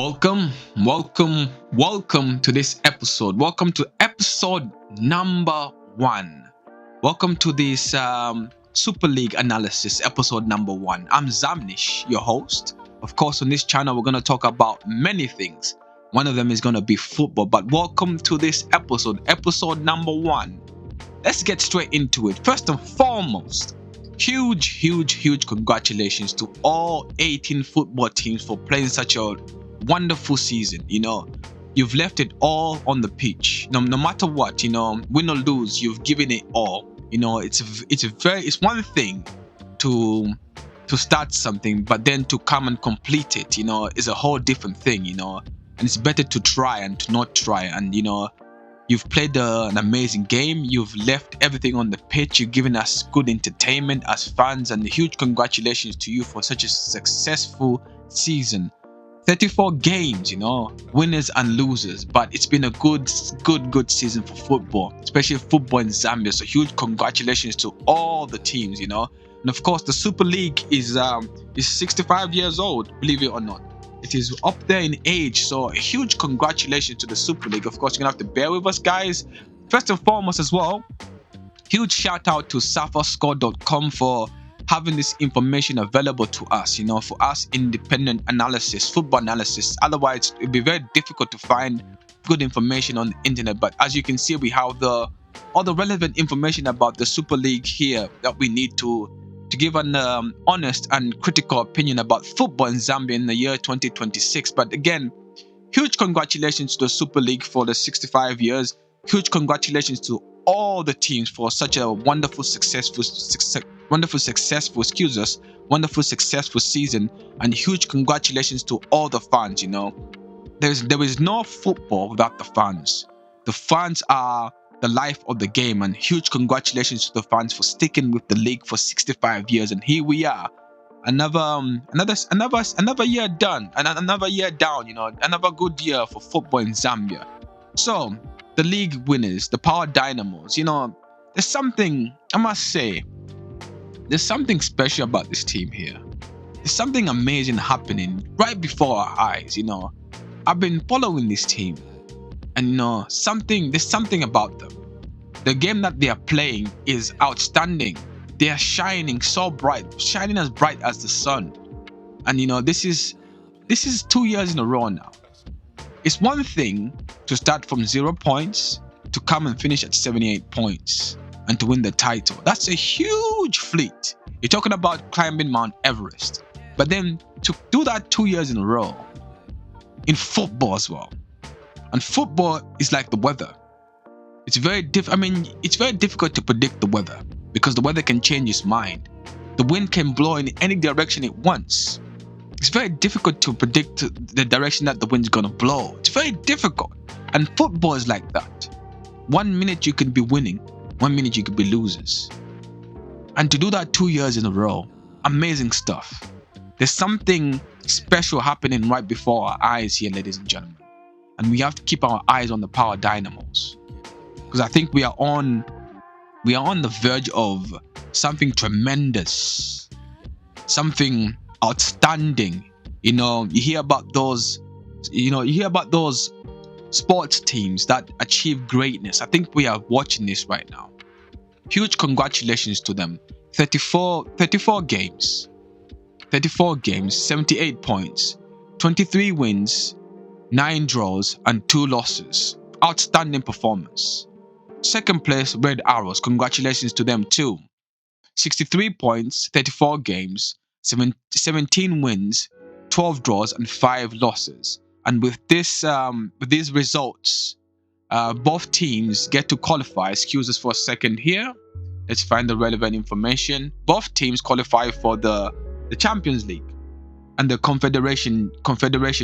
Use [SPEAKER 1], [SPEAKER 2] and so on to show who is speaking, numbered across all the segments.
[SPEAKER 1] Welcome to this episode. Welcome to episode number 1. Welcome to this Super League analysis, episode number 1. I'm Zamnish, your host. Of course, on this channel, we're going to talk about many things. One of them is going to be football, but welcome to this episode number 1. Let's get straight into it. First and foremost, huge congratulations to all 18 football teams for playing such a wonderful season. You've left it all on the pitch. No matter what, win or lose, you've given it all. It's one thing to start something, but then to come and complete it, is a whole different thing. And it's better to try and to not try. And you've played an amazing game. You've left everything on the pitch. You've given us good entertainment as fans, and huge congratulations to you for such a successful season. 34 games, winners and losers, but it's been a good season for football, especially football in Zambia. So huge congratulations to all the teams, and of course the Super League is 65 years old, believe it or not. It is up there in age, so a huge congratulations to the Super League. Of course, you're gonna have to bear with us, guys. First and foremost as well, huge shout out to SafaScore.com for having this information available to us, for us independent analysis, football analysis. Otherwise, it'd be very difficult to find good information on the internet. But as you can see, we have all the relevant information about the Super League here that we need to give an honest and critical opinion about football in Zambia in the year 2026. But again, huge congratulations to the Super League for the 65 years. Huge congratulations to all the teams for such a wonderful successful season, and huge congratulations to all the fans. There is no football without the fans. The fans are the life of the game, and huge congratulations to the fans for sticking with the league for 65 years. And here we are, another year done, and another year down. Another good year for football in Zambia. So the league winners, the Power Dynamos. There's something, I must say, there's something special about this team here. There's something amazing happening right before our eyes. I've been following this team, and there's something about them. The game that they are playing is outstanding. They are shining so bright, shining as bright as the sun. And this is 2 years in a row now. It's one thing to start from 0 points to come and finish at 78 points and to win the title. That's a huge feat. You're talking about climbing Mount Everest. But then to do that 2 years in a row in football as well. And football is like the weather. It's very difficult to predict the weather, because the weather can change its mind. The wind can blow in any direction it wants. It's very difficult to predict the direction that the wind's gonna blow. It's very difficult. And football is like that. 1 minute you can be winning, 1 minute you could be losers. And to do that 2 years in a row, amazing stuff. There's something special happening right before our eyes here, ladies and gentlemen. And we have to keep our eyes on the Power Dynamos, because I think we are on the verge of something tremendous, something outstanding. You hear about those sports teams that achieve greatness. I think we are watching this right now. Huge congratulations to them. 34 games, 78 points, 23 wins, 9 draws, and 2 losses. Outstanding performance. Second place, Red Arrows. Congratulations to them too. 63 points, 34 games, 17 wins, 12 draws, and 5 losses. And with these results, both teams get to qualify. Excuse us for a second here. Let's find the relevant information. Both teams qualify for the Champions League and the Confederation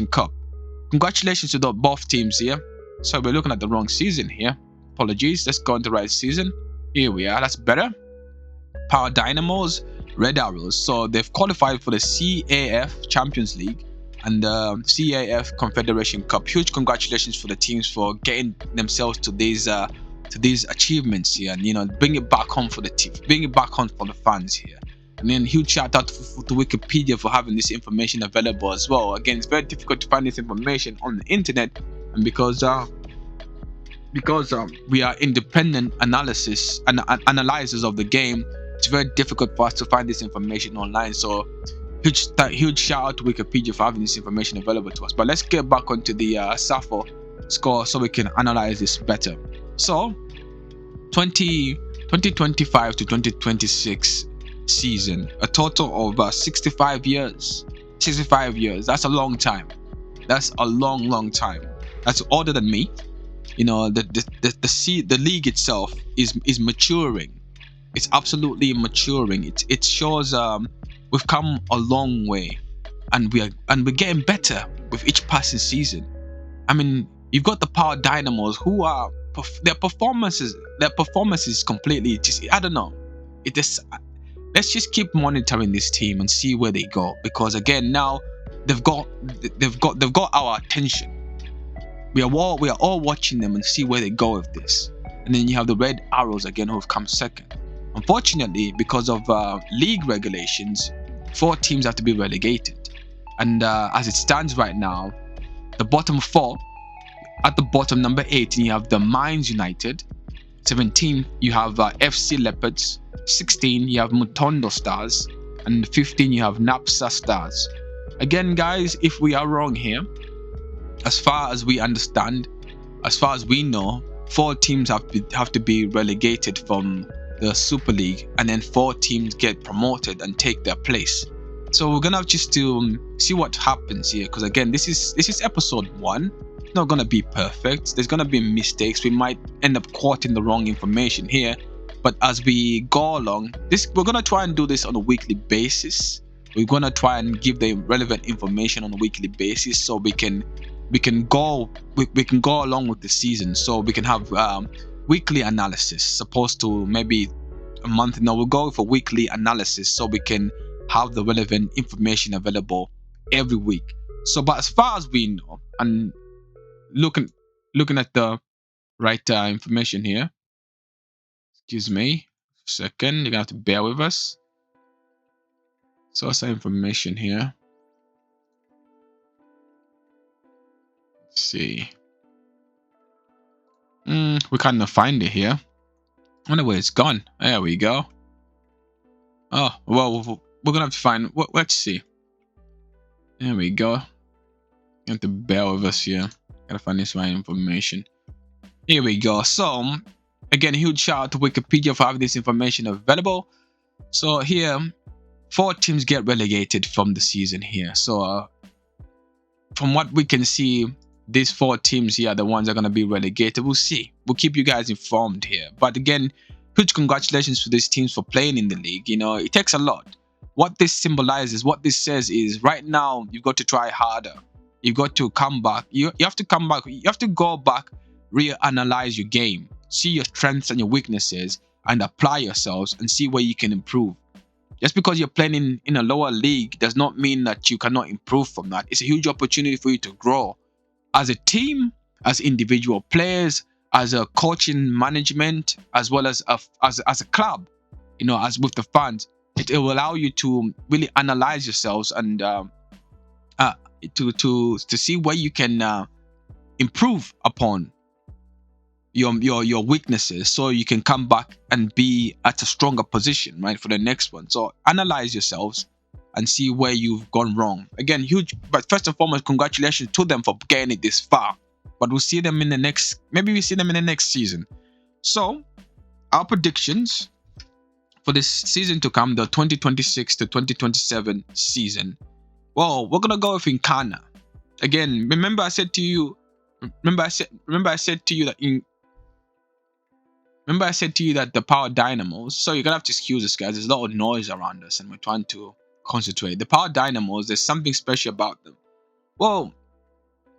[SPEAKER 1] Cup. Congratulations to both teams here. So we're looking at the wrong season here. Apologies. Let's go into the right season. Here we are. That's better. Power Dynamos, Red Arrows. So they've qualified for the CAF Champions League and the CAF Confederation Cup. Huge congratulations for the teams for getting themselves to these achievements here, and bring it back home for the team, bring it back home for the fans here. And then huge shout out to Wikipedia for having this information available as well. Again, it's very difficult to find this information on the internet, and because we are independent analysis and analyzers of the game, it's very difficult for us to find this information online. So huge shout out to Wikipedia for having this information available to us. But let's get back onto the SAFO score so we can analyze this better. So 2025 to 2026 season, a total of 65 years. 65 years, that's a long time. That's a long time. That's older than me. You know, the league itself is maturing. It's absolutely maturing. It shows we've come a long way, and we're getting better with each passing season. I mean, you've got the Power Dynamos, who are their performances completely just, I don't know. It is, let's just keep monitoring this team and see where they go, because again, now they've got our attention. We are all watching them and see where they go with this. And then you have the Red Arrows again, who have come second. Unfortunately, because of league regulations, 4 teams have to be relegated. And as it stands right now, the bottom 4, at the bottom, number 18, you have the Mines United. 17, you have FC Leopards. 16, you have Mutondo Stars. And 15, you have Napsa Stars. Again, guys, if we are wrong here, as far as we understand, as far as we know, 4 teams have to be relegated from the Super League, and then 4 teams get promoted and take their place. So we're gonna have just to see what happens here, because again, this is episode 1. It's not gonna be perfect. There's gonna be mistakes. We might end up quoting the wrong information here, but as we go along, we're gonna try and do this on a weekly basis. We're gonna try and give the relevant information on a weekly basis, so we can go along with the season, so we can have weekly analysis, opposed to maybe a month. No, we'll go for weekly analysis, so we can have the relevant information available every week. So, but as far as we know, and looking at the right information here, excuse me a second, you're gonna have to bear with us. So what's the information here? Let's see. We kind of find it here. I wonder where it's gone. There we go. Oh, well, we're gonna have to find. Let's see. There we go. You have to bear with us here. Gotta find this right information. Here we go. So, again, huge shout out to Wikipedia for having this information available. So here, 4 teams get relegated from the season here. So, from what we can see, these 4 teams here are the ones that are going to be relegated. We'll see. We'll keep you guys informed here. But again, huge congratulations to these teams for playing in the league. You know, it takes a lot. What this symbolizes, what this says is, right now, you've got to try harder. You've got to come back. You have to come back. You have to go back, reanalyze your game, see your strengths and your weaknesses, and apply yourselves and see where you can improve. Just because you're playing in a lower league does not mean that you cannot improve from that. It's a huge opportunity for you to grow as a team, as individual players, as a coaching management, as well as a club. You know, as with the fans, it will allow you to really analyze yourselves and to see where you can improve upon your weaknesses, so you can come back and be at a stronger position, right, for the next one. So analyze yourselves and see where you've gone wrong. Again, huge, but first and foremost, congratulations to them for getting it this far. But we'll see them in the next, maybe we see them in the next season. So our predictions for this season to come, the 2026 to 2027 season. Well, we're gonna go with Nkana. Again, remember I said to you that the Power Dynamos, so you're gonna have to excuse us, guys. There's a lot of noise around us and we're trying to concentrate. The Power Dynamos, there's something special about them. Well,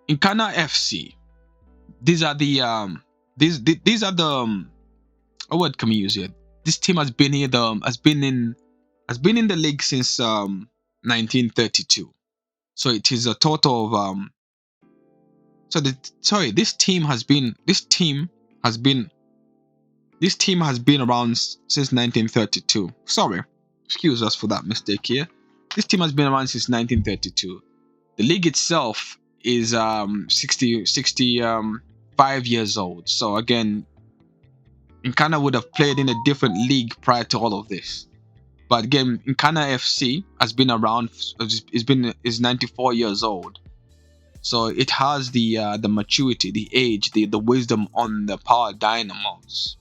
[SPEAKER 1] Nkana FC, these are the what word can we use here? This team has been here, has been in the league since 1932. So it is a total of this team has been around since 1932. Sorry. excuse us for that mistake here. This team has been around since 1932. The league itself is 65 years old. So again, Nkana would have played in a different league prior to all of this. But again, Nkana FC has been around. Is 94 years old. So it has the maturity, the age, the wisdom on the Power Dynamos.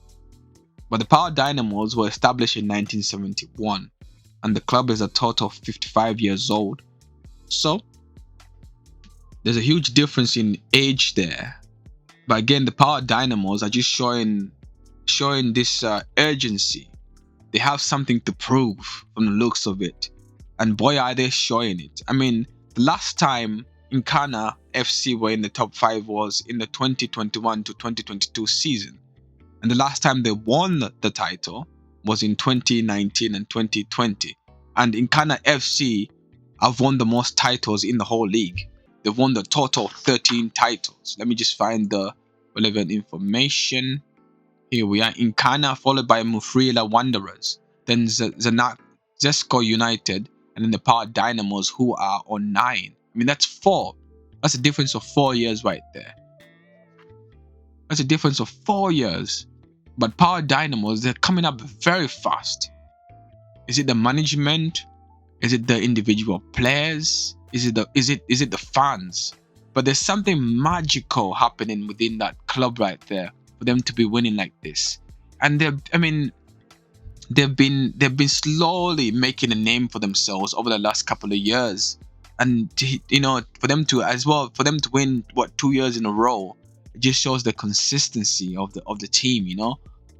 [SPEAKER 1] But the Power Dynamos were established in 1971, and the club is a total of 55 years old. So there's a huge difference in age there. But again, the Power Dynamos are just showing this urgency. They have something to prove from the looks of it, and boy are they showing it. I mean, the last time Nkana FC were in the top 5 was in the 2021 to 2022 season, and the last time they won the title was in 2019 and 2020. And Nkana FC have won the most titles in the whole league. They've won the total of 13 titles. Let me just find the relevant information. Here we are. Nkana, followed by Mufrila Wanderers, then Zesco United, and then the Power Dynamos, who are on 9. I mean, that's 4. That's a difference of 4 years right there. That's a difference of 4 years. But Power Dynamos, they're coming up very fast. Is it the management? Is it the individual players? Is it the fans? But there's something magical happening within that club right there for them to be winning like this. And they've been slowly making a name for themselves over the last couple of years. And for them to win 2 years in a row, it just shows the consistency of the team,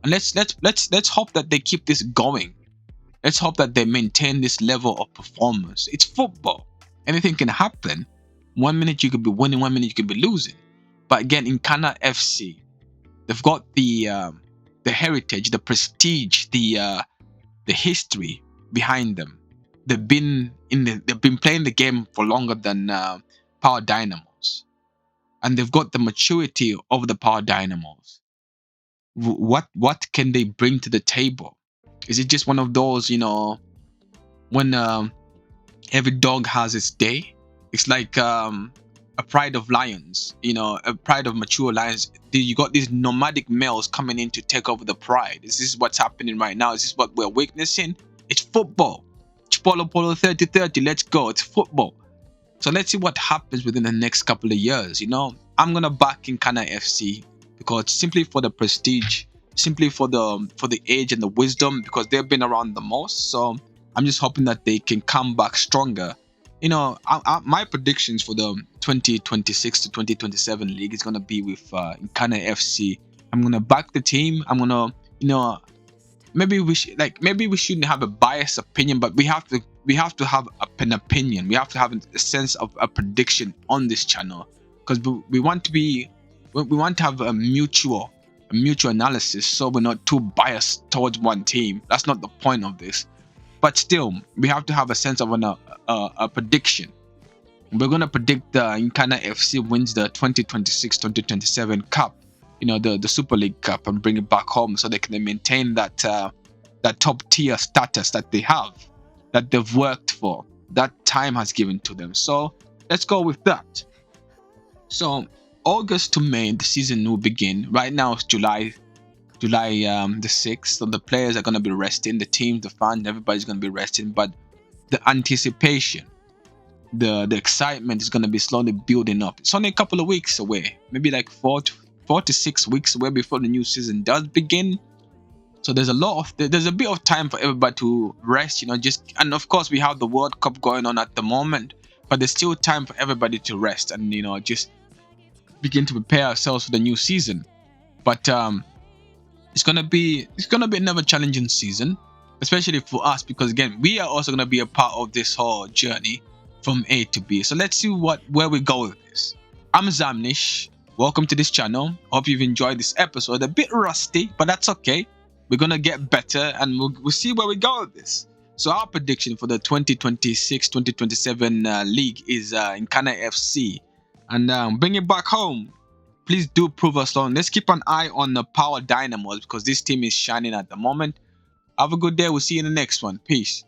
[SPEAKER 1] And let's hope that they keep this going. Let's hope that they maintain this level of performance. It's football. Anything can happen. 1 minute you could be winning, 1 minute you could be losing. But again, in Nkana FC, they've got the heritage, the prestige, the history behind them. They've been playing the game for longer than Power Dynamos, and they've got the maturity of the Power Dynamos. What can they bring to the table? Is it just one of those, when every dog has its day? It's like a pride of lions, a pride of mature lions. You got these nomadic males coming in to take over the pride. Is this what's happening right now? Is this what we're witnessing? It's football. Polo 30-30, let's go. It's football. So let's see what happens within the next couple of years. I'm gonna back Nkana FC because simply for the prestige, simply for the age and the wisdom, because they've been around the most. So I'm just hoping that they can come back stronger. My predictions for the 2026 to 2027 league is gonna be with Nkana FC. I'm gonna back the team. I'm gonna, maybe we shouldn't have a biased opinion, but we have to have an opinion. We have to have a sense of a prediction on this channel, because we want to have a mutual analysis, so we're not too biased towards one team. That's not the point of this. But still, we have to have a sense of a prediction. We're going to predict the Nkana FC wins the 2026-2027 Cup, the Super League Cup, and bring it back home so they can maintain that top tier status that they have, that they've worked for, that time has given to them. So let's go with that. So August to May, the season will begin. Right now it's July the 6th. So the players are going to be resting, the teams, the fans, everybody's going to be resting. But the anticipation, the excitement is going to be slowly building up. It's only a couple of weeks away, maybe like 4 to 6 weeks away before the new season does begin. So there's a bit of time for everybody to rest, and of course we have the World Cup going on at the moment, but there's still time for everybody to rest and just begin to prepare ourselves for the new season. But it's gonna be another challenging season, especially for us, because again we are also gonna be a part of this whole journey from A to B. So let's see where we go with this. I'm Zamnish. Welcome to this channel. Hope you've enjoyed this episode. A bit rusty, but that's okay. We're gonna get better, and we'll see where we go with this. So our prediction for the 2026-2027 league is Nkana FC, and bring it back home. Please do prove us wrong. Let's keep an eye on the Power Dynamos, because this team is shining at the moment. Have a good day. We'll see you in the next one. Peace.